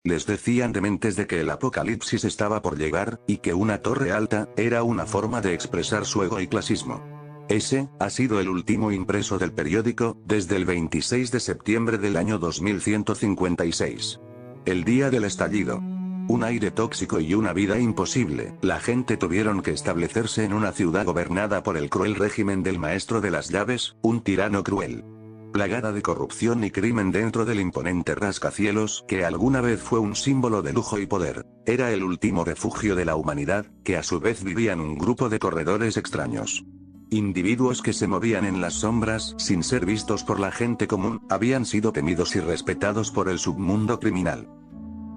Les decían dementes de que el apocalipsis estaba por llegar, y que una torre alta, era una forma de expresar su ego y clasismo. Ese, ha sido el último impreso del periódico, desde el 26 de septiembre del año 2156. El día del estallido. Un aire tóxico y una vida imposible, la gente tuvieron que establecerse en una ciudad gobernada por el cruel régimen del maestro de las llaves, un tirano cruel. Plagada de corrupción y crimen dentro del imponente rascacielos que alguna vez fue un símbolo de lujo y poder, era el último refugio de la humanidad, que a su vez vivían un grupo de corredores extraños. Individuos que se movían en las sombras sin ser vistos por la gente común, habían sido temidos y respetados por el submundo criminal.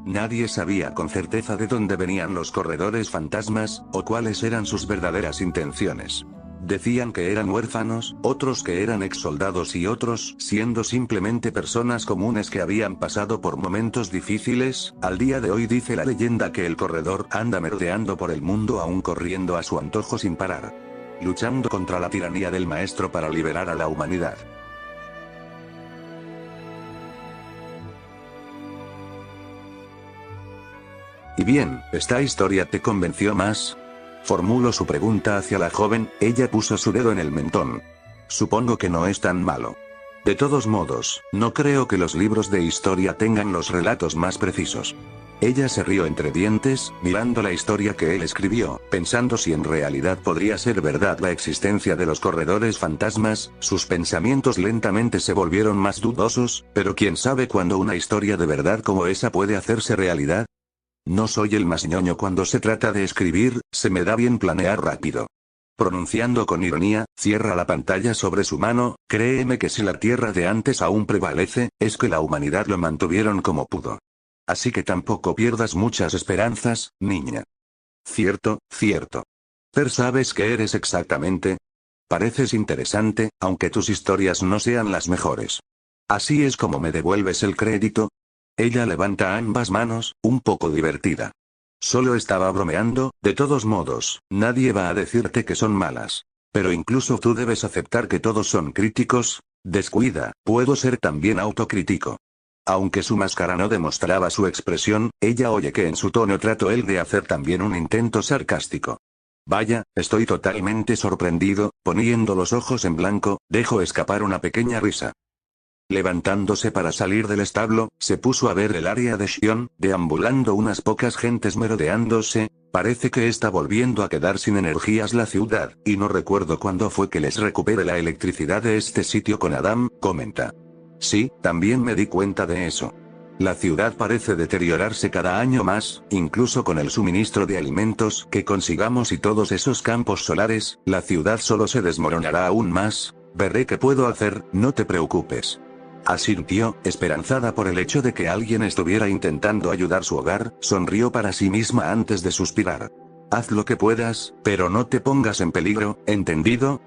Nadie sabía con certeza de dónde venían los corredores fantasmas, o cuáles eran sus verdaderas intenciones. Decían que eran huérfanos, otros que eran exsoldados y otros siendo simplemente personas comunes que habían pasado por momentos difíciles. Al día de hoy dice la leyenda que el corredor anda merodeando por el mundo aún corriendo a su antojo sin parar, luchando contra la tiranía del maestro para liberar a la humanidad. Y bien, ¿esta historia te convenció más? Formuló su pregunta hacia la joven, ella puso su dedo en el mentón. Supongo que no es tan malo. De todos modos, no creo que los libros de historia tengan los relatos más precisos. Ella se rió entre dientes, mirando la historia que él escribió, pensando si en realidad podría ser verdad la existencia de los corredores fantasmas. Sus pensamientos lentamente se volvieron más dudosos, pero quién sabe cuándo una historia de verdad como esa puede hacerse realidad. No soy el más ñoño cuando se trata de escribir, se me da bien planear rápido. Pronunciando con ironía, cierra la pantalla sobre su mano, créeme que si la Tierra de antes aún prevalece, es que la humanidad lo mantuvieron como pudo. Así que tampoco pierdas muchas esperanzas, niña. Cierto, cierto. Pero ¿sabes qué eres exactamente? Pareces interesante, aunque tus historias no sean las mejores. ¿Así es como me devuelves el crédito? Ella levanta ambas manos, un poco divertida. Solo estaba bromeando, de todos modos, nadie va a decirte que son malas. Pero incluso tú debes aceptar que todos son críticos. Descuida, puedo ser también autocrítico. Aunque su máscara no demostraba su expresión, ella oye que en su tono trató él de hacer también un intento sarcástico. Vaya, estoy totalmente sorprendido. Poniendo los ojos en blanco, dejó escapar una pequeña risa. Levantándose para salir del establo, se puso a ver el área de Xion, deambulando unas pocas gentes merodeándose. Parece que está volviendo a quedar sin energías la ciudad, y no recuerdo cuándo fue que les recupere la electricidad de este sitio con Adam, comenta. Sí, también me di cuenta de eso. La ciudad parece deteriorarse cada año más, incluso con el suministro de alimentos que consigamos y todos esos campos solares, la ciudad solo se desmoronará aún más. Veré qué puedo hacer, no te preocupes. Asintió, esperanzada por el hecho de que alguien estuviera intentando ayudar su hogar, sonrió para sí misma antes de suspirar. Haz lo que puedas, pero no te pongas en peligro, ¿entendido?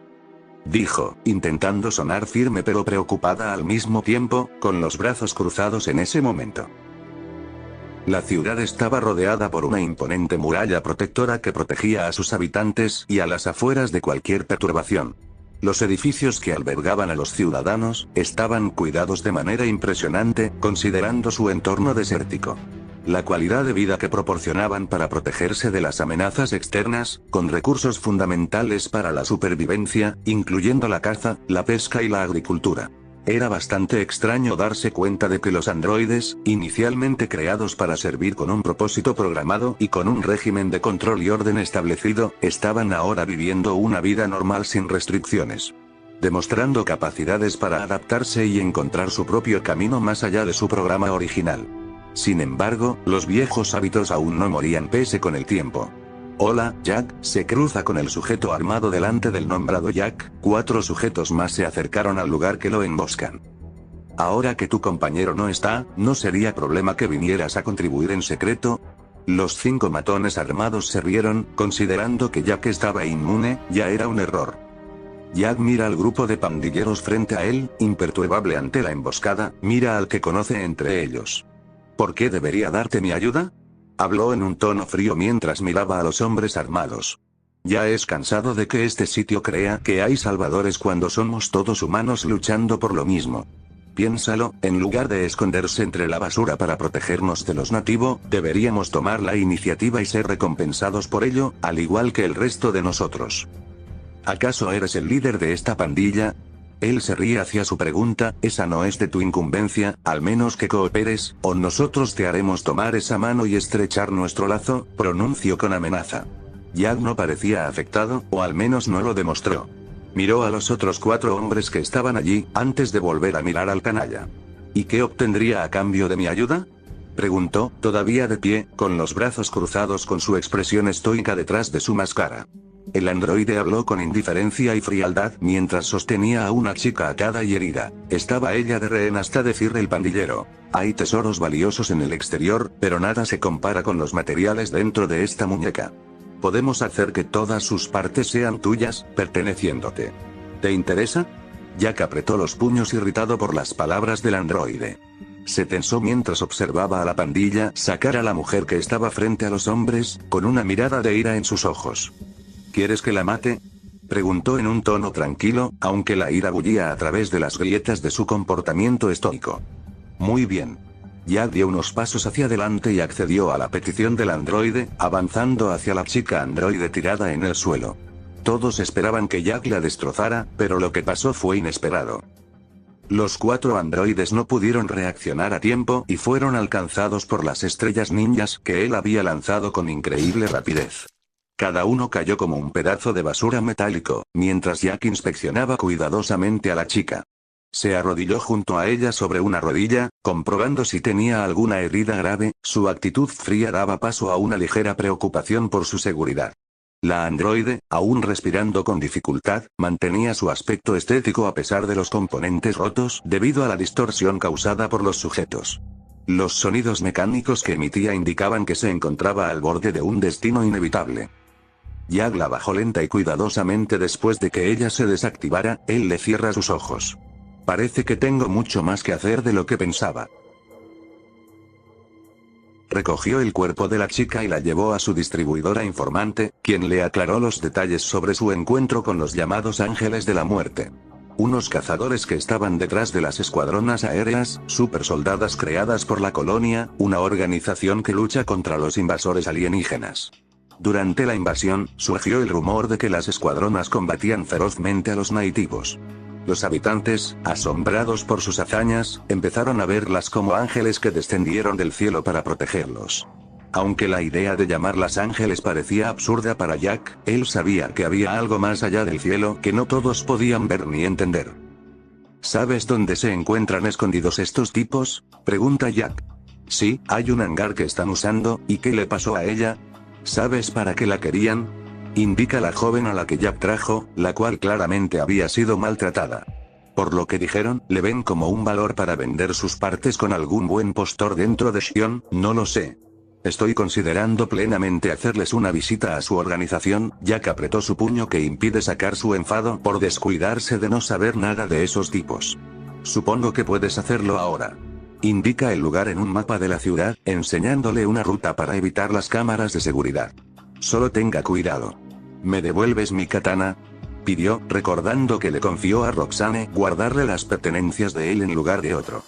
Dijo, intentando sonar firme pero preocupada al mismo tiempo, con los brazos cruzados en ese momento. La ciudad estaba rodeada por una imponente muralla protectora que protegía a sus habitantes y a las afueras de cualquier perturbación. Los edificios que albergaban a los ciudadanos, estaban cuidados de manera impresionante, considerando su entorno desértico. La calidad de vida que proporcionaban para protegerse de las amenazas externas, con recursos fundamentales para la supervivencia, incluyendo la caza, la pesca y la agricultura. Era bastante extraño darse cuenta de que los androides, inicialmente creados para servir con un propósito programado y con un régimen de control y orden establecido, estaban ahora viviendo una vida normal sin restricciones. Demostrando capacidades para adaptarse y encontrar su propio camino más allá de su programa original. Sin embargo, los viejos hábitos aún no morían pese con el tiempo. Hola, Jack, se cruza con el sujeto armado delante del nombrado Jack. 4 sujetos más se acercaron al lugar que lo emboscan. Ahora que tu compañero no está, ¿no sería problema que vinieras a contribuir en secreto? Los 5 matones armados se rieron, considerando que Jack estaba inmune, ya era un error. Jack mira al grupo de pandilleros frente a él, imperturbable ante la emboscada, mira al que conoce entre ellos. ¿Por qué debería darte mi ayuda? Habló en un tono frío mientras miraba a los hombres armados. Ya es cansado de que este sitio crea que hay salvadores cuando somos todos humanos luchando por lo mismo. Piénsalo, en lugar de esconderse entre la basura para protegernos de los nativos, deberíamos tomar la iniciativa y ser recompensados por ello, al igual que el resto de nosotros. ¿Acaso eres el líder de esta pandilla? Él se ríe hacia su pregunta, esa no es de tu incumbencia, al menos que cooperes, o nosotros te haremos tomar esa mano y estrechar nuestro lazo, pronunció con amenaza. Jack no parecía afectado, o al menos no lo demostró. Miró a los otros 4 hombres que estaban allí, antes de volver a mirar al canalla. ¿Y qué obtendría a cambio de mi ayuda?, preguntó, todavía de pie, con los brazos cruzados con su expresión estoica detrás de su máscara. El androide habló con indiferencia y frialdad mientras sostenía a una chica atada y herida. Estaba ella de rehén hasta decir el pandillero. Hay tesoros valiosos en el exterior, pero nada se compara con los materiales dentro de esta muñeca. Podemos hacer que todas sus partes sean tuyas, perteneciéndote. ¿Te interesa? Jack apretó los puños irritado por las palabras del androide. Se tensó mientras observaba a la pandilla sacar a la mujer que estaba frente a los hombres, con una mirada de ira en sus ojos. ¿Quieres que la mate?, preguntó en un tono tranquilo, aunque la ira bullía a través de las grietas de su comportamiento estoico. Muy bien. Jack dio unos pasos hacia adelante y accedió a la petición del androide, avanzando hacia la chica androide tirada en el suelo. Todos esperaban que Jack la destrozara, pero lo que pasó fue inesperado. Los 4 androides no pudieron reaccionar a tiempo y fueron alcanzados por las estrellas ninjas que él había lanzado con increíble rapidez. Cada uno cayó como un pedazo de basura metálico, mientras Jack inspeccionaba cuidadosamente a la chica. Se arrodilló junto a ella sobre una rodilla, comprobando si tenía alguna herida grave. Su actitud fría daba paso a una ligera preocupación por su seguridad. La androide, aún respirando con dificultad, mantenía su aspecto estético a pesar de los componentes rotos debido a la distorsión causada por los sujetos. Los sonidos mecánicos que emitía indicaban que se encontraba al borde de un destino inevitable. Jack la bajó lenta y cuidadosamente después de que ella se desactivara. Él le cierra sus ojos. Parece que tengo mucho más que hacer de lo que pensaba. Recogió el cuerpo de la chica y la llevó a su distribuidora informante, quien le aclaró los detalles sobre su encuentro con los llamados Ángeles de la Muerte. Unos cazadores que estaban detrás de las escuadronas aéreas, supersoldadas creadas por la colonia, una organización que lucha contra los invasores alienígenas. Durante la invasión, surgió el rumor de que las escuadronas combatían ferozmente a los nativos. Los habitantes, asombrados por sus hazañas, empezaron a verlas como ángeles que descendieron del cielo para protegerlos. Aunque la idea de llamarlas ángeles parecía absurda para Jack, él sabía que había algo más allá del cielo que no todos podían ver ni entender. ¿Sabes dónde se encuentran escondidos estos tipos?, pregunta Jack. Sí, hay un hangar que están usando. ¿Y qué le pasó a ella? ¿Sabes para qué la querían?, indica la joven a la que Jack trajo, la cual claramente había sido maltratada. Por lo que dijeron, le ven como un valor para vender sus partes con algún buen postor dentro de Xion. No lo sé. Estoy considerando plenamente hacerles una visita a su organización. Jack apretó su puño que impide sacar su enfado por descuidarse de no saber nada de esos tipos. Supongo que puedes hacerlo ahora. Indica el lugar en un mapa de la ciudad, enseñándole una ruta para evitar las cámaras de seguridad. Solo tenga cuidado. ¿Me devuelves mi katana?, pidió, recordando que le confió a Roxane guardarle las pertenencias de él en lugar de otro.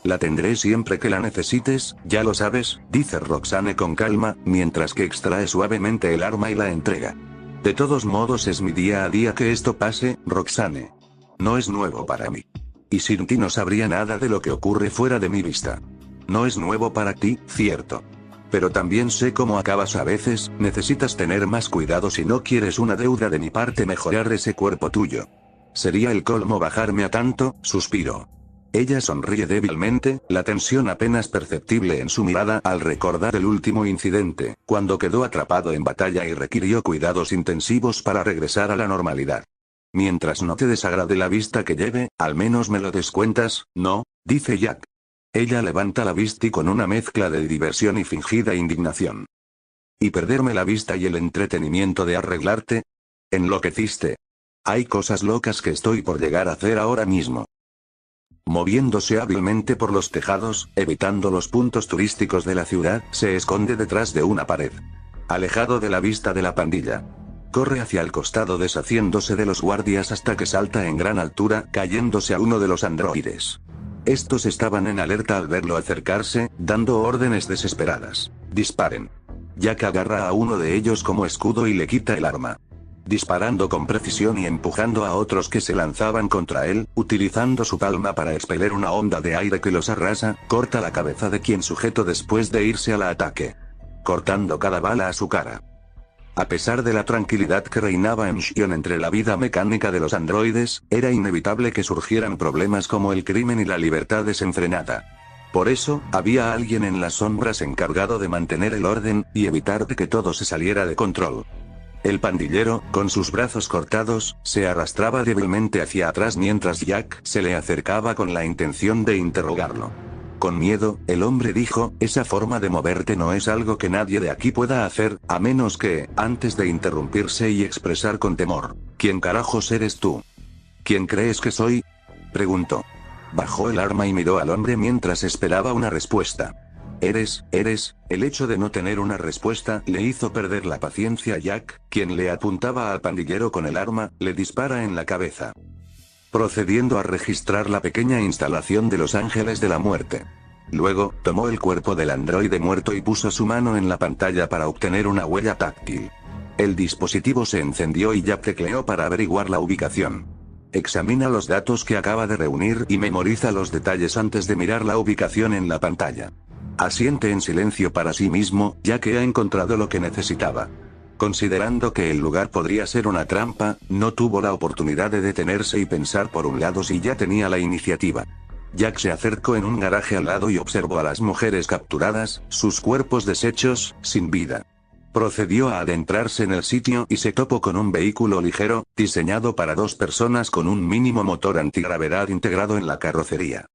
La tendré siempre que la necesites, ya lo sabes, dice Roxane con calma, mientras que extrae suavemente el arma y la entrega. De todos modos es mi día a día que esto pase, Roxane. No es nuevo para mí. Y sin ti no sabría nada de lo que ocurre fuera de mi vista. No es nuevo para ti, cierto. Pero también sé cómo acabas a veces. Necesitas tener más cuidado si no quieres una deuda de mi parte mejorar ese cuerpo tuyo. Sería el colmo bajarme a tanto, suspiró. Ella sonríe débilmente, la tensión apenas perceptible en su mirada al recordar el último incidente, cuando quedó atrapado en batalla y requirió cuidados intensivos para regresar a la normalidad. Mientras no te desagrade la vista que lleve, al menos me lo descuentas, ¿no?, dice Jack. Ella levanta la vista y con una mezcla de diversión y fingida indignación. ¿Y perderme la vista y el entretenimiento de arreglarte? ¿Enloqueciste? Hay cosas locas que estoy por llegar a hacer ahora mismo. Moviéndose hábilmente por los tejados, evitando los puntos turísticos de la ciudad, se esconde detrás de una pared. Alejado de la vista de la pandilla. Corre hacia el costado deshaciéndose de los guardias hasta que salta en gran altura, cayéndose a uno de los androides. Estos estaban en alerta al verlo acercarse, dando órdenes desesperadas. Disparen. Jack agarra a uno de ellos como escudo y le quita el arma. Disparando con precisión y empujando a otros que se lanzaban contra él, utilizando su palma para expeler una onda de aire que los arrasa, corta la cabeza de quien sujetó después de irse al ataque, cortando cada bala a su cara. A pesar de la tranquilidad que reinaba en Xion entre la vida mecánica de los androides, era inevitable que surgieran problemas como el crimen y la libertad desenfrenada. Por eso, había alguien en las sombras encargado de mantener el orden, y evitar que todo se saliera de control. El pandillero, con sus brazos cortados, se arrastraba débilmente hacia atrás mientras Jack se le acercaba con la intención de interrogarlo. Con miedo, el hombre dijo, esa forma de moverte no es algo que nadie de aquí pueda hacer, a menos que, antes de interrumpirse y expresar con temor, ¿quién carajos eres tú? ¿Quién crees que soy? Preguntó. Bajó el arma y miró al hombre mientras esperaba una respuesta. Eres, el hecho de no tener una respuesta le hizo perder la paciencia a Jack, quien le apuntaba al pandillero con el arma, le dispara en la cabeza, procediendo a registrar la pequeña instalación de los Ángeles de la Muerte. Luego, tomó el cuerpo del androide muerto y puso su mano en la pantalla para obtener una huella táctil. El dispositivo se encendió y Jack tecleó para averiguar la ubicación. Examina los datos que acaba de reunir y memoriza los detalles antes de mirar la ubicación en la pantalla. Asiente en silencio para sí mismo, ya que ha encontrado lo que necesitaba. Considerando que el lugar podría ser una trampa, no tuvo la oportunidad de detenerse y pensar por un lado si ya tenía la iniciativa. Jack se acercó en un garaje al lado y observó a las mujeres capturadas, sus cuerpos deshechos, sin vida. Procedió a adentrarse en el sitio y se topó con un vehículo ligero, diseñado para 2 personas con un mínimo motor antigravedad integrado en la carrocería.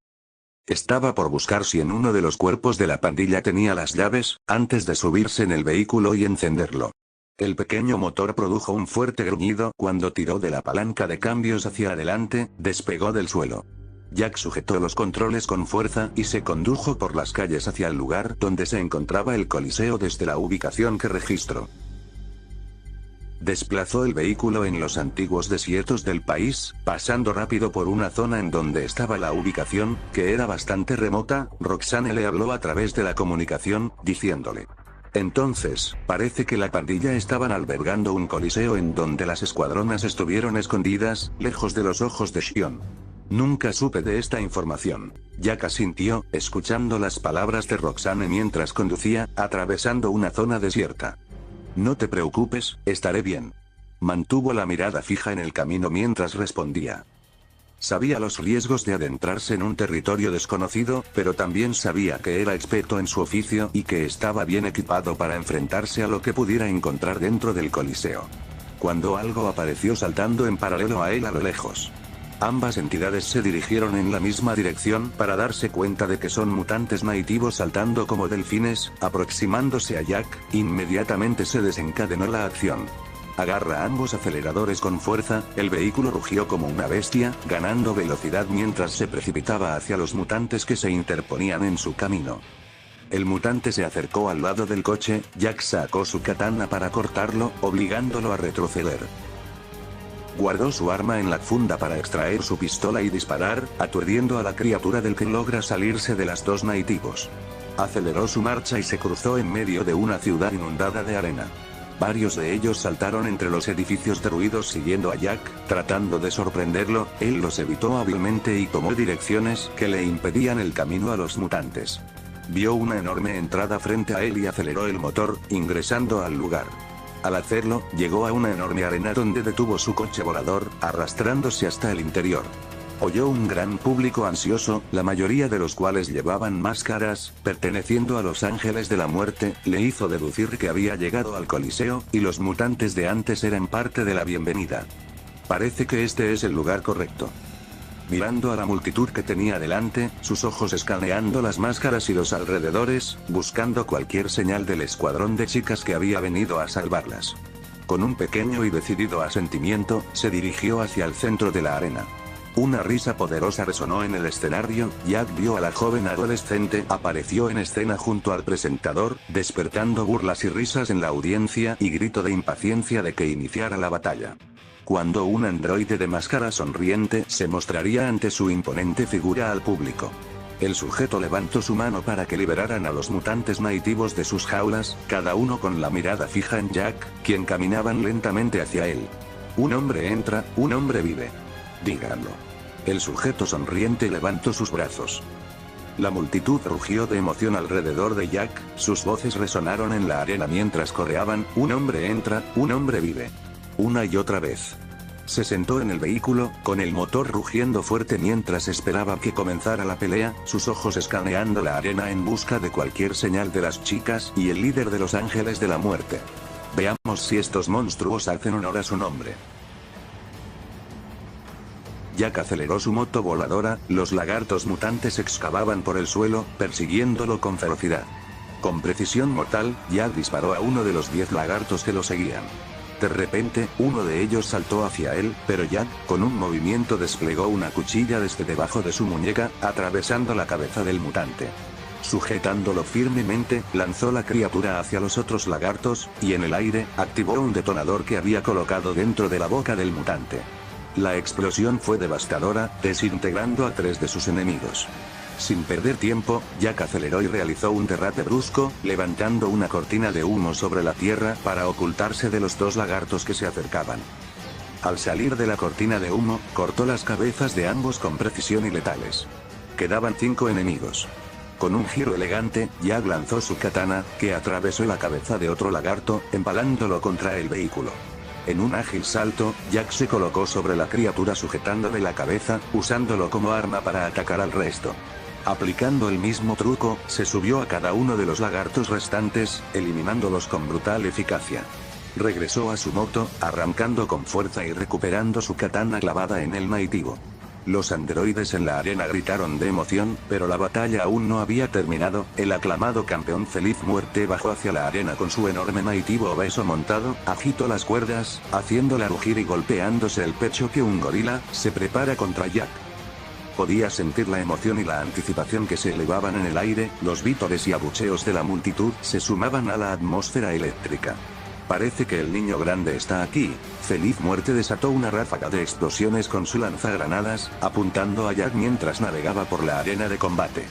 Estaba por buscar si en uno de los cuerpos de la pandilla tenía las llaves, antes de subirse en el vehículo y encenderlo. El pequeño motor produjo un fuerte gruñido cuando tiró de la palanca de cambios hacia adelante, despegó del suelo. Jack sujetó los controles con fuerza y se condujo por las calles hacia el lugar donde se encontraba el coliseo desde la ubicación que registró. Desplazó el vehículo en los antiguos desiertos del país, pasando rápido por una zona en donde estaba la ubicación, que era bastante remota. Roxanne le habló a través de la comunicación, diciéndole: entonces, parece que la pandilla estaban albergando un coliseo en donde las escuadronas estuvieron escondidas, lejos de los ojos de Xion. Nunca supe de esta información. Jack asintió, escuchando las palabras de Roxanne mientras conducía, atravesando una zona desierta. No te preocupes, estaré bien. Mantuvo la mirada fija en el camino mientras respondía. Sabía los riesgos de adentrarse en un territorio desconocido, pero también sabía que era experto en su oficio y que estaba bien equipado para enfrentarse a lo que pudiera encontrar dentro del coliseo. Cuando algo apareció saltando en paralelo a él a lo lejos. Ambas entidades se dirigieron en la misma dirección para darse cuenta de que son mutantes nativos saltando como delfines, aproximándose a Jack. Inmediatamente se desencadenó la acción. Agarra ambos aceleradores con fuerza, el vehículo rugió como una bestia, ganando velocidad mientras se precipitaba hacia los mutantes que se interponían en su camino. El mutante se acercó al lado del coche, Jack sacó su katana para cortarlo, obligándolo a retroceder. Guardó su arma en la funda para extraer su pistola y disparar, aturdiendo a la criatura del que logra salirse de las 2 nativos. Aceleró su marcha y se cruzó en medio de una ciudad inundada de arena. Varios de ellos saltaron entre los edificios derruidos siguiendo a Jack, tratando de sorprenderlo. Él los evitó hábilmente y tomó direcciones que le impedían el camino a los mutantes. Vio una enorme entrada frente a él y aceleró el motor, ingresando al lugar. Al hacerlo, llegó a una enorme arena donde detuvo su coche volador, arrastrándose hasta el interior. Oyó un gran público ansioso, la mayoría de los cuales llevaban máscaras, perteneciendo a los Ángeles de la Muerte. Le hizo deducir que había llegado al coliseo, y los mutantes de antes eran parte de la bienvenida. Parece que este es el lugar correcto. Mirando a la multitud que tenía delante, sus ojos escaneando las máscaras y los alrededores, buscando cualquier señal del escuadrón de chicas que había venido a salvarlas. Con un pequeño y decidido asentimiento, se dirigió hacia el centro de la arena. Una risa poderosa resonó en el escenario. Jack vio a la joven adolescente, apareció en escena junto al presentador, despertando burlas y risas en la audiencia y grito de impaciencia de que iniciara la batalla. cuando un androide de máscara sonriente se mostraría ante su imponente figura al público. El sujeto levantó su mano para que liberaran a los mutantes nativos de sus jaulas, cada uno con la mirada fija en Jack, quien caminaban lentamente hacia él. Un hombre entra, un hombre vive. Díganlo. El sujeto sonriente levantó sus brazos. La multitud rugió de emoción alrededor de Jack, sus voces resonaron en la arena mientras coreaban, un hombre entra, un hombre vive. Una y otra vez. Se sentó en el vehículo, con el motor rugiendo fuerte mientras esperaba que comenzara la pelea, sus ojos escaneando la arena en busca de cualquier señal de las chicas y el líder de los ángeles de la muerte. Veamos si estos monstruos hacen honor a su nombre. Jack aceleró su moto voladora, los lagartos mutantes excavaban por el suelo, persiguiéndolo con ferocidad. Con precisión mortal, Jack disparó a uno de los 10 lagartos que lo seguían. De repente, uno de ellos saltó hacia él, pero Jack, con un movimiento desplegó una cuchilla desde debajo de su muñeca, atravesando la cabeza del mutante. Sujetándolo firmemente, lanzó la criatura hacia los otros lagartos, y en el aire, activó un detonador que había colocado dentro de la boca del mutante. La explosión fue devastadora, desintegrando a 3 de sus enemigos. Sin perder tiempo, Jack aceleró y realizó un derrape brusco, levantando una cortina de humo sobre la tierra para ocultarse de los 2 lagartos que se acercaban. Al salir de la cortina de humo, cortó las cabezas de ambos con precisión y letales. Quedaban 5 enemigos. Con un giro elegante, Jack lanzó su katana, que atravesó la cabeza de otro lagarto, empalándolo contra el vehículo. En un ágil salto, Jack se colocó sobre la criatura sujetándole la cabeza, usándolo como arma para atacar al resto. Aplicando el mismo truco, se subió a cada uno de los lagartos restantes, eliminándolos con brutal eficacia. Regresó a su moto, arrancando con fuerza y recuperando su katana clavada en el nativo. Los androides en la arena gritaron de emoción, pero la batalla aún no había terminado. El aclamado campeón Feliz Muerte bajó hacia la arena con su enorme nativo obeso montado, agitó las cuerdas, haciéndola rugir y golpeándose el pecho que un gorila se prepara contra Jack. Podía sentir la emoción y la anticipación que se elevaban en el aire, los vítores y abucheos de la multitud se sumaban a la atmósfera eléctrica. Parece que el niño grande está aquí. Feliz Muerte desató una ráfaga de explosiones con su lanzagranadas, apuntando a Jack mientras navegaba por la arena de combate.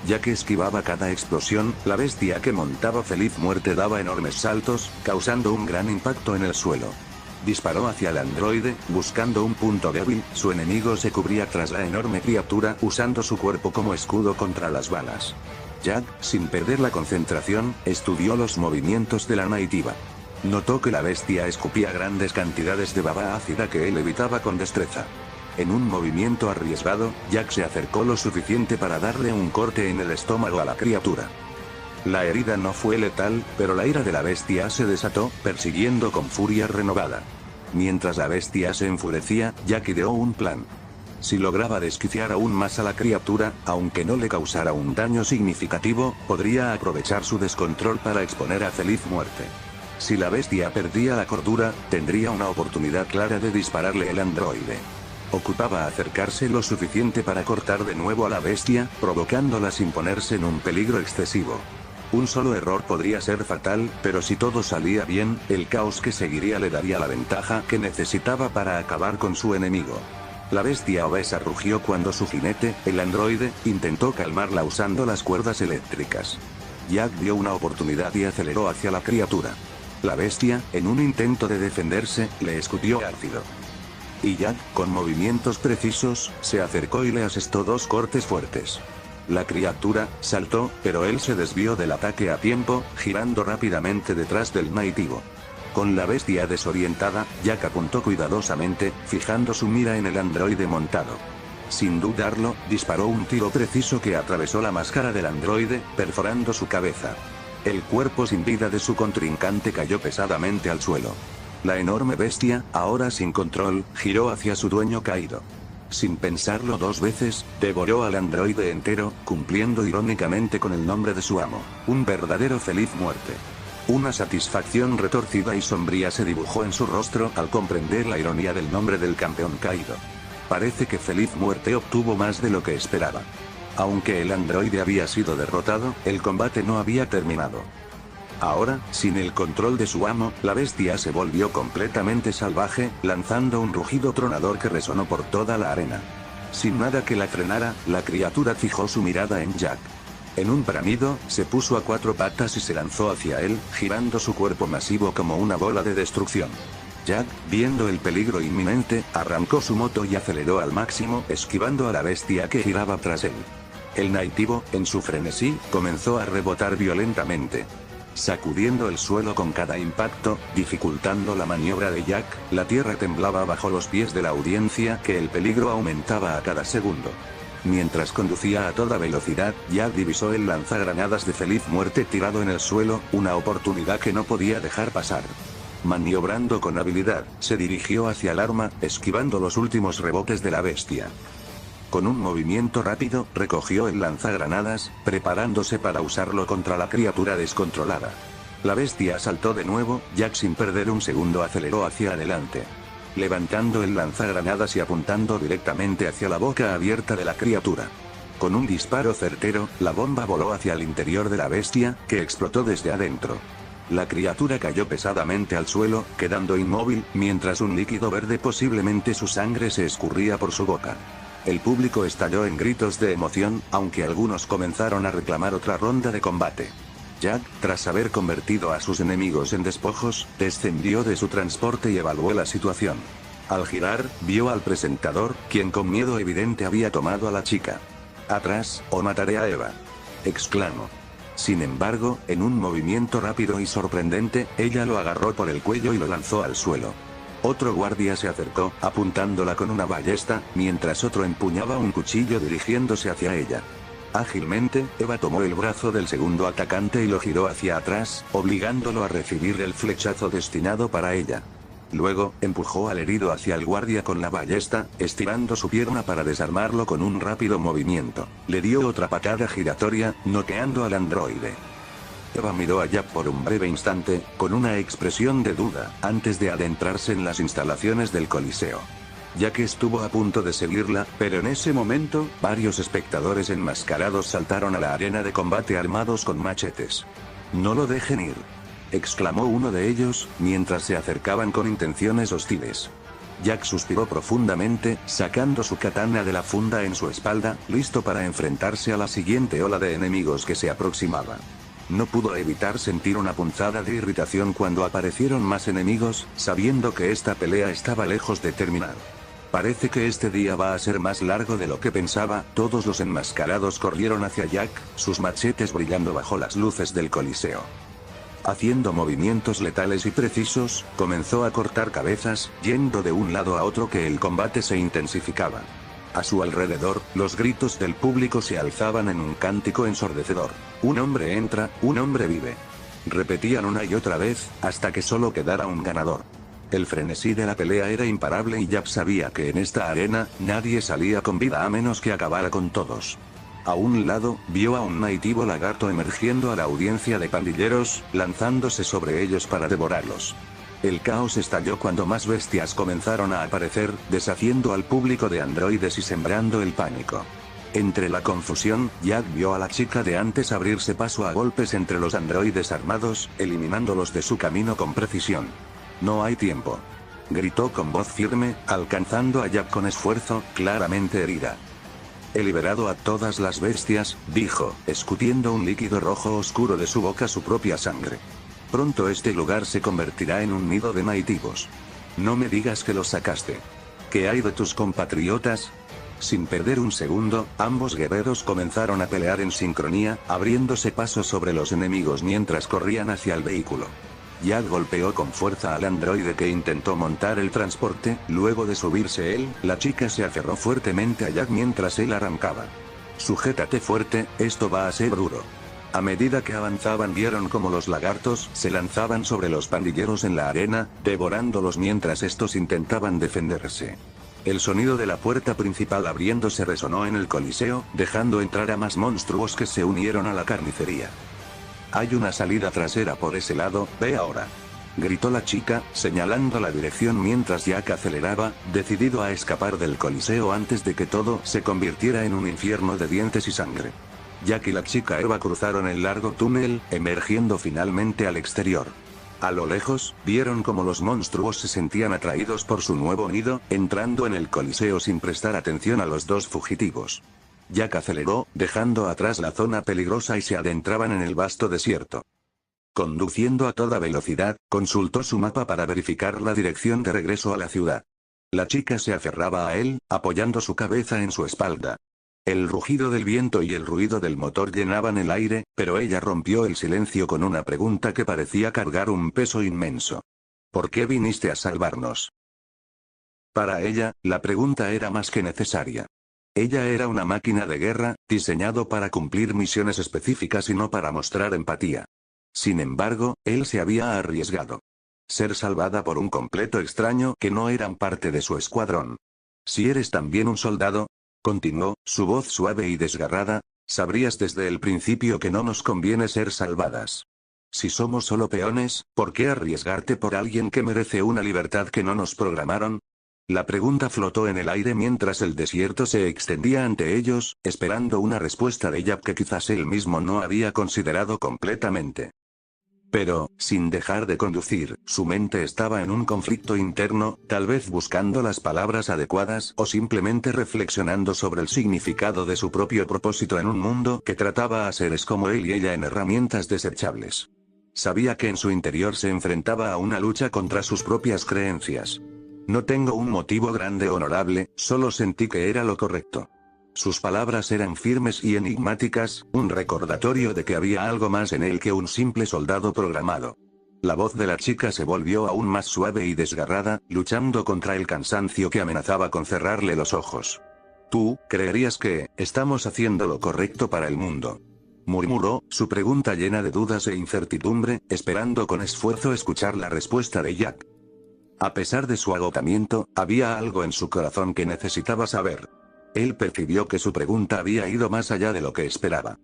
Ya que esquivaba cada explosión, la bestia que montaba Feliz Muerte daba enormes saltos, causando un gran impacto en el suelo. Disparó hacia el androide, buscando un punto débil, su enemigo se cubría tras la enorme criatura, usando su cuerpo como escudo contra las balas. Jack, sin perder la concentración, estudió los movimientos de la nativa. Notó que la bestia escupía grandes cantidades de baba ácida que él evitaba con destreza. En un movimiento arriesgado, Jack se acercó lo suficiente para darle un corte en el estómago a la criatura. La herida no fue letal, pero la ira de la bestia se desató, persiguiendo con furia renovada. Mientras la bestia se enfurecía, Jack ideó un plan. Si lograba desquiciar aún más a la criatura, aunque no le causara un daño significativo, podría aprovechar su descontrol para exponer a Feliz Muerte. Si la bestia perdía la cordura, tendría una oportunidad clara de dispararle el androide. Ocupaba acercarse lo suficiente para cortar de nuevo a la bestia, provocándola sin ponerse en un peligro excesivo. Un solo error podría ser fatal, pero si todo salía bien, el caos que seguiría le daría la ventaja que necesitaba para acabar con su enemigo. La bestia obesa rugió cuando su jinete, el androide, intentó calmarla usando las cuerdas eléctricas. Jack vio una oportunidad y aceleró hacia la criatura. La bestia, en un intento de defenderse, le escupió ácido. Y Jack, con movimientos precisos, se acercó y le asestó 2 cortes fuertes. La criatura saltó, pero él se desvió del ataque a tiempo, girando rápidamente detrás del nativo. Con la bestia desorientada, Jack apuntó cuidadosamente, fijando su mira en el androide montado. Sin dudarlo, disparó un tiro preciso que atravesó la máscara del androide, perforando su cabeza. El cuerpo sin vida de su contrincante cayó pesadamente al suelo. La enorme bestia, ahora sin control, giró hacia su dueño caído. Sin pensarlo 2 veces, devoró al androide entero, cumpliendo irónicamente con el nombre de su amo. Un verdadero Feliz Muerte. Una satisfacción retorcida y sombría se dibujó en su rostro al comprender la ironía del nombre del campeón caído. Parece que Feliz Muerte obtuvo más de lo que esperaba. Aunque el androide había sido derrotado, el combate no había terminado. Ahora, sin el control de su amo, la bestia se volvió completamente salvaje, lanzando un rugido tronador que resonó por toda la arena. Sin nada que la frenara, la criatura fijó su mirada en Jack. En un bramido, se puso a 4 patas y se lanzó hacia él, girando su cuerpo masivo como una bola de destrucción. Jack, viendo el peligro inminente, arrancó su moto y aceleró al máximo, esquivando a la bestia que giraba tras él. El nativo, en su frenesí, comenzó a rebotar violentamente, sacudiendo el suelo con cada impacto, dificultando la maniobra de Jack. La tierra temblaba bajo los pies de la audiencia, que el peligro aumentaba a cada segundo. Mientras conducía a toda velocidad, Jack divisó el lanzagranadas de Feliz Muerte tirado en el suelo, una oportunidad que no podía dejar pasar. Maniobrando con habilidad, se dirigió hacia el arma, esquivando los últimos rebotes de la bestia. Con un movimiento rápido, recogió el lanzagranadas, preparándose para usarlo contra la criatura descontrolada. La bestia saltó de nuevo. Jack, sin perder un segundo, aceleró hacia adelante, levantando el lanzagranadas y apuntando directamente hacia la boca abierta de la criatura. Con un disparo certero, la bomba voló hacia el interior de la bestia, que explotó desde adentro. La criatura cayó pesadamente al suelo, quedando inmóvil, mientras un líquido verde, posiblemente su sangre, se escurría por su boca. El público estalló en gritos de emoción, aunque algunos comenzaron a reclamar otra ronda de combate. Jack, tras haber convertido a sus enemigos en despojos, descendió de su transporte y evaluó la situación. Al girar, vio al presentador, quien con miedo evidente había tomado a la chica. «Atrás, o mataré a Eva», exclamó. Sin embargo, en un movimiento rápido y sorprendente, ella lo agarró por el cuello y lo lanzó al suelo. Otro guardia se acercó, apuntándola con una ballesta, mientras otro empuñaba un cuchillo dirigiéndose hacia ella. Ágilmente, Eva tomó el brazo del segundo atacante y lo giró hacia atrás, obligándolo a recibir el flechazo destinado para ella. Luego, empujó al herido hacia el guardia con la ballesta, estirando su pierna para desarmarlo con un rápido movimiento. Le dio otra patada giratoria, noqueando al androide. Eva miró a Jack por un breve instante, con una expresión de duda, antes de adentrarse en las instalaciones del Coliseo. Jack estuvo a punto de seguirla, pero en ese momento, varios espectadores enmascarados saltaron a la arena de combate armados con machetes. «No lo dejen ir», exclamó uno de ellos, mientras se acercaban con intenciones hostiles. Jack suspiró profundamente, sacando su katana de la funda en su espalda, listo para enfrentarse a la siguiente ola de enemigos que se aproximaba. No pudo evitar sentir una punzada de irritación cuando aparecieron más enemigos, sabiendo que esta pelea estaba lejos de terminar. Parece que este día va a ser más largo de lo que pensaba. Todos los enmascarados corrieron hacia Jack, sus machetes brillando bajo las luces del Coliseo. Haciendo movimientos letales y precisos, comenzó a cortar cabezas, yendo de un lado a otro que el combate se intensificaba. A su alrededor, los gritos del público se alzaban en un cántico ensordecedor. «Un hombre entra, un hombre vive», repetían una y otra vez, hasta que solo quedara un ganador. El frenesí de la pelea era imparable y Jack sabía que en esta arena, nadie salía con vida a menos que acabara con todos. A un lado, vio a un nativo lagarto emergiendo a la audiencia de pandilleros, lanzándose sobre ellos para devorarlos. El caos estalló cuando más bestias comenzaron a aparecer, deshaciendo al público de androides y sembrando el pánico. Entre la confusión, Jack vio a la chica de antes abrirse paso a golpes entre los androides armados, eliminándolos de su camino con precisión. «No hay tiempo», gritó con voz firme, alcanzando a Jack con esfuerzo, claramente herida. «He liberado a todas las bestias», dijo, escupiendo un líquido rojo oscuro de su boca, su propia sangre. «Pronto este lugar se convertirá en un nido de nativos. No me digas que los sacaste. ¿Qué hay de tus compatriotas?». Sin perder un segundo, ambos guerreros comenzaron a pelear en sincronía, abriéndose paso sobre los enemigos mientras corrían hacia el vehículo. Jack golpeó con fuerza al androide que intentó montar el transporte. Luego de subirse él, la chica se aferró fuertemente a Jack mientras él arrancaba. «Sujétate fuerte, esto va a ser duro». A medida que avanzaban, vieron cómo los lagartos se lanzaban sobre los pandilleros en la arena, devorándolos mientras estos intentaban defenderse. El sonido de la puerta principal abriéndose resonó en el Coliseo, dejando entrar a más monstruos que se unieron a la carnicería. «Hay una salida trasera por ese lado, ve ahora», gritó la chica, señalando la dirección mientras Jack aceleraba, decidido a escapar del Coliseo antes de que todo se convirtiera en un infierno de dientes y sangre. Jack y la chica Eva cruzaron el largo túnel, emergiendo finalmente al exterior. A lo lejos, vieron cómo los monstruos se sentían atraídos por su nuevo nido, entrando en el coliseo sin prestar atención a los dos fugitivos. Jack aceleró, dejando atrás la zona peligrosa y se adentraban en el vasto desierto. Conduciendo a toda velocidad, consultó su mapa para verificar la dirección de regreso a la ciudad. La chica se aferraba a él, apoyando su cabeza en su espalda. El rugido del viento y el ruido del motor llenaban el aire, pero ella rompió el silencio con una pregunta que parecía cargar un peso inmenso. ¿Por qué viniste a salvarnos? Para ella, la pregunta era más que necesaria. Ella era una máquina de guerra, diseñado para cumplir misiones específicas y no para mostrar empatía. Sin embargo, él se había arriesgado. Ser salvada por un completo extraño que no eran parte de su escuadrón. Si eres también un soldado, continuó, su voz suave y desgarrada, sabrías desde el principio que no nos conviene ser salvadas. Si somos solo peones, ¿por qué arriesgarte por alguien que merece una libertad que no nos programaron? La pregunta flotó en el aire mientras el desierto se extendía ante ellos, esperando una respuesta de Jack que quizás él mismo no había considerado completamente. Pero, sin dejar de conducir, su mente estaba en un conflicto interno, tal vez buscando las palabras adecuadas o simplemente reflexionando sobre el significado de su propio propósito en un mundo que trataba a seres como él y ella en herramientas desechables. Sabía que en su interior se enfrentaba a una lucha contra sus propias creencias. No tengo un motivo grande o honorable, solo sentí que era lo correcto. Sus palabras eran firmes y enigmáticas, un recordatorio de que había algo más en él que un simple soldado programado. La voz de la chica se volvió aún más suave y desgarrada, luchando contra el cansancio que amenazaba con cerrarle los ojos. Tú, creerías que, estamos haciendo lo correcto para el mundo. Murmuró, su pregunta llena de dudas e incertidumbre, esperando con esfuerzo escuchar la respuesta de Jack. A pesar de su agotamiento, había algo en su corazón que necesitaba saber. Él percibió que su pregunta había ido más allá de lo que esperaba.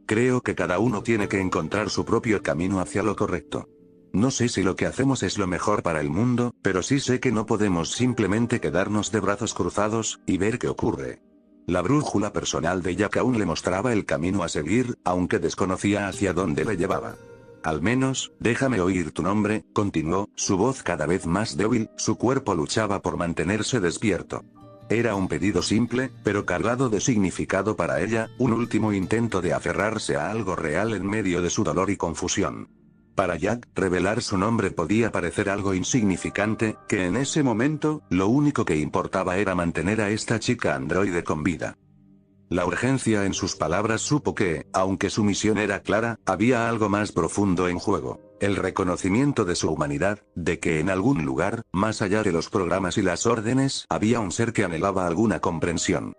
Creo que cada uno tiene que encontrar su propio camino hacia lo correcto. No sé si lo que hacemos es lo mejor para el mundo, pero sí sé que no podemos simplemente quedarnos de brazos cruzados, y ver qué ocurre. La brújula personal de Jack aún le mostraba el camino a seguir, aunque desconocía hacia dónde le llevaba. Al menos, déjame oír tu nombre, continuó, su voz cada vez más débil, su cuerpo luchaba por mantenerse despierto. Era un pedido simple, pero cargado de significado para ella, un último intento de aferrarse a algo real en medio de su dolor y confusión. Para Jack, revelar su nombre podía parecer algo insignificante, que en ese momento, lo único que importaba era mantener a esta chica androide con vida. La urgencia en sus palabras supo que, aunque su misión era clara, había algo más profundo en juego. El reconocimiento de su humanidad, de que en algún lugar, más allá de los programas y las órdenes, había un ser que anhelaba alguna comprensión.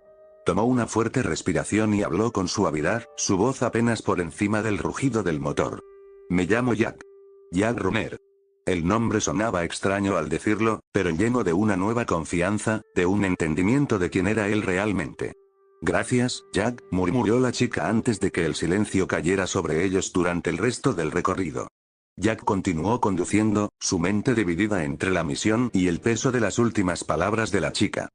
Tomó una fuerte respiración y habló con suavidad, su voz apenas por encima del rugido del motor. Me llamo Jack. Jack Runner. El nombre sonaba extraño al decirlo, pero lleno de una nueva confianza, de un entendimiento de quién era él realmente. Gracias, Jack, murmuró la chica antes de que el silencio cayera sobre ellos durante el resto del recorrido. Jack continuó conduciendo, su mente dividida entre la misión y el peso de las últimas palabras de la chica.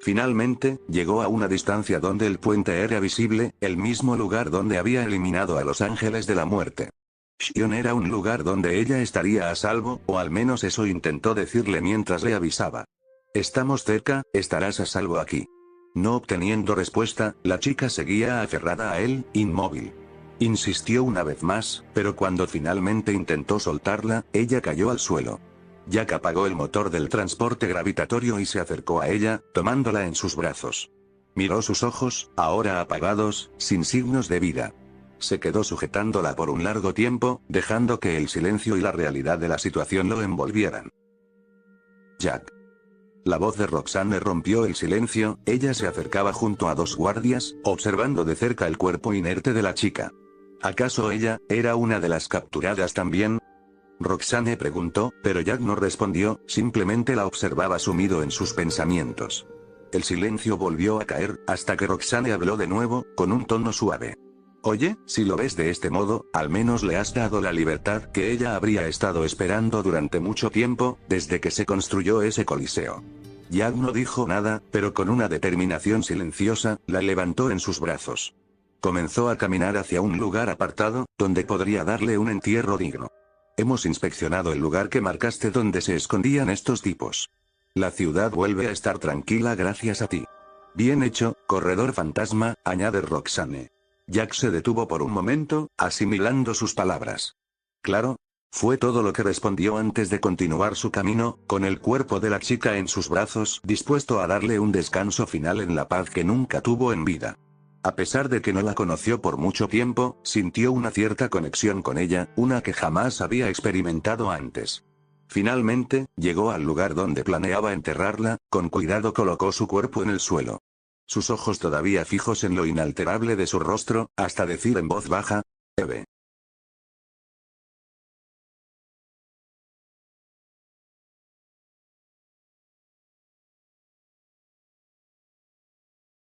Finalmente, llegó a una distancia donde el puente era visible, el mismo lugar donde había eliminado a los ángeles de la muerte. Shion era un lugar donde ella estaría a salvo, o al menos eso intentó decirle mientras le avisaba. Estamos cerca, estarás a salvo aquí. No obteniendo respuesta, la chica seguía aferrada a él, inmóvil. Insistió una vez más, pero cuando finalmente intentó soltarla, ella cayó al suelo. Jack apagó el motor del transporte gravitatorio y se acercó a ella, tomándola en sus brazos. Miró sus ojos, ahora apagados, sin signos de vida. Se quedó sujetándola por un largo tiempo, dejando que el silencio y la realidad de la situación lo envolvieran. Jack. La voz de Roxanne rompió el silencio, ella se acercaba junto a dos guardias, observando de cerca el cuerpo inerte de la chica. ¿Acaso ella, era una de las capturadas también? Roxanne preguntó, pero Jack no respondió, simplemente la observaba sumido en sus pensamientos. El silencio volvió a caer, hasta que Roxanne habló de nuevo, con un tono suave. Oye, si lo ves de este modo, al menos le has dado la libertad que ella habría estado esperando durante mucho tiempo, desde que se construyó ese coliseo. Jack no dijo nada, pero con una determinación silenciosa, la levantó en sus brazos. Comenzó a caminar hacia un lugar apartado, donde podría darle un entierro digno. Hemos inspeccionado el lugar que marcaste donde se escondían estos tipos. La ciudad vuelve a estar tranquila gracias a ti. Bien hecho, corredor fantasma, añade Roxane. Jack se detuvo por un momento, asimilando sus palabras. Claro. Fue todo lo que respondió antes de continuar su camino, con el cuerpo de la chica en sus brazos, dispuesto a darle un descanso final en la paz que nunca tuvo en vida. A pesar de que no la conoció por mucho tiempo, sintió una cierta conexión con ella, una que jamás había experimentado antes. Finalmente, llegó al lugar donde planeaba enterrarla, con cuidado colocó su cuerpo en el suelo. Sus ojos todavía fijos en lo inalterable de su rostro, hasta decir en voz baja, Eve.